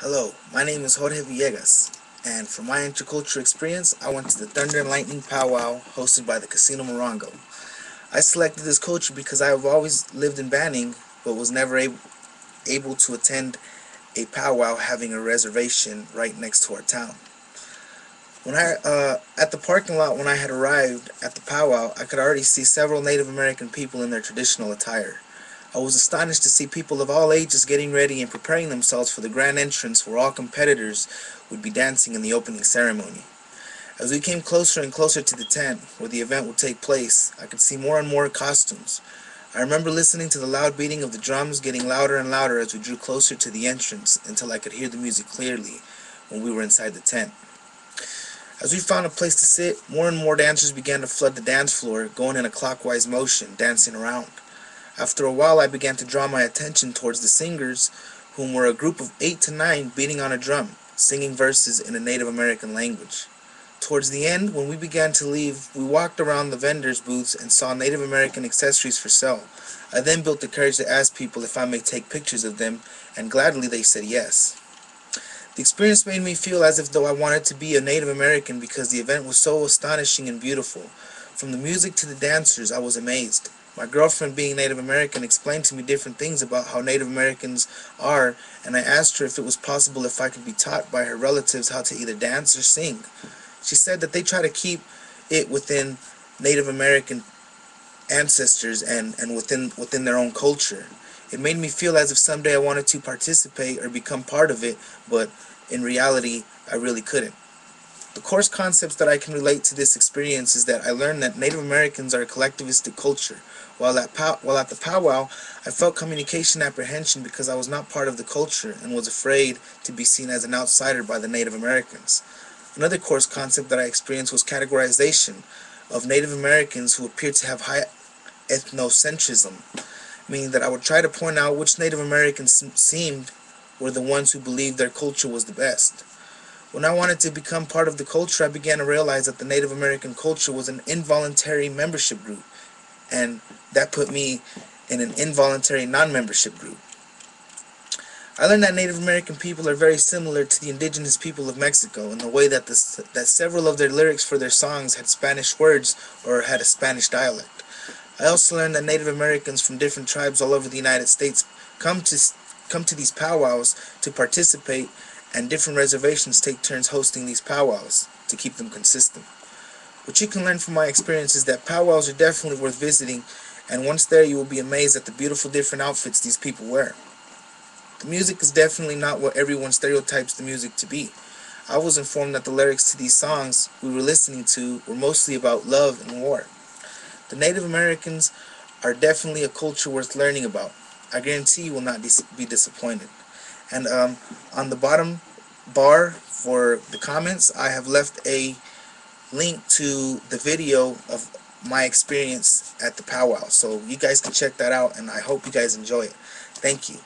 Hello, my name is Jorge Villegas, and for my intercultural experience, I went to the Thunder and Lightning Powwow hosted by the Casino Morongo. I selected this culture because I have always lived in Banning, but was never able to attend a powwow having a reservation right next to our town. At the parking lot when I had arrived at the powwow, I could already see several Native American people in their traditional attire. I was astonished to see people of all ages getting ready and preparing themselves for the grand entrance where all competitors would be dancing in the opening ceremony. As we came closer and closer to the tent where the event would take place, I could see more and more costumes. I remember listening to the loud beating of the drums getting louder and louder as we drew closer to the entrance until I could hear the music clearly when we were inside the tent. As we found a place to sit, more and more dancers began to flood the dance floor, going in a clockwise motion, dancing around. After a while, I began to draw my attention towards the singers, whom were a group of 8 to 9 beating on a drum, singing verses in a Native American language. Towards the end, when we began to leave, we walked around the vendors' booths and saw Native American accessories for sale. I then built the courage to ask people if I may take pictures of them, and gladly they said yes. The experience made me feel as if though I wanted to be a Native American because the event was so astonishing and beautiful. From the music to the dancers, I was amazed. My girlfriend, being Native American, explained to me different things about how Native Americans are, and I asked her if it was possible if I could be taught by her relatives how to either dance or sing. She said that they try to keep it within Native American ancestors and within their own culture. It made me feel as if someday I wanted to participate or become part of it, but in reality, I really couldn't. The course concepts that I can relate to this experience is that I learned that Native Americans are a collectivistic culture. While at the powwow, I felt communication apprehension because I was not part of the culture and was afraid to be seen as an outsider by the Native Americans. Another course concept that I experienced was categorization of Native Americans who appeared to have high ethnocentrism, meaning that I would try to point out which Native Americans seemed were the ones who believed their culture was the best. When I wanted to become part of the culture, I began to realize that the Native American culture was an involuntary membership group, and that put me in an involuntary non-membership group. I learned that Native American people are very similar to the indigenous people of Mexico in the way that several of their lyrics for their songs had Spanish words or had a Spanish dialect. I also learned that Native Americans from different tribes all over the United States come to these powwows to participate, and different reservations take turns hosting these powwows to keep them consistent. What you can learn from my experience is that powwows are definitely worth visiting, and once there you will be amazed at the beautiful different outfits these people wear. The music is definitely not what everyone stereotypes the music to be. I was informed that the lyrics to these songs we were listening to were mostly about love and war. The Native Americans are definitely a culture worth learning about. I guarantee you will not be disappointed. And on the bottom bar for the comments, I have left a link to the video of my experience at the powwow. So you guys can check that out, and I hope you guys enjoy it. Thank you.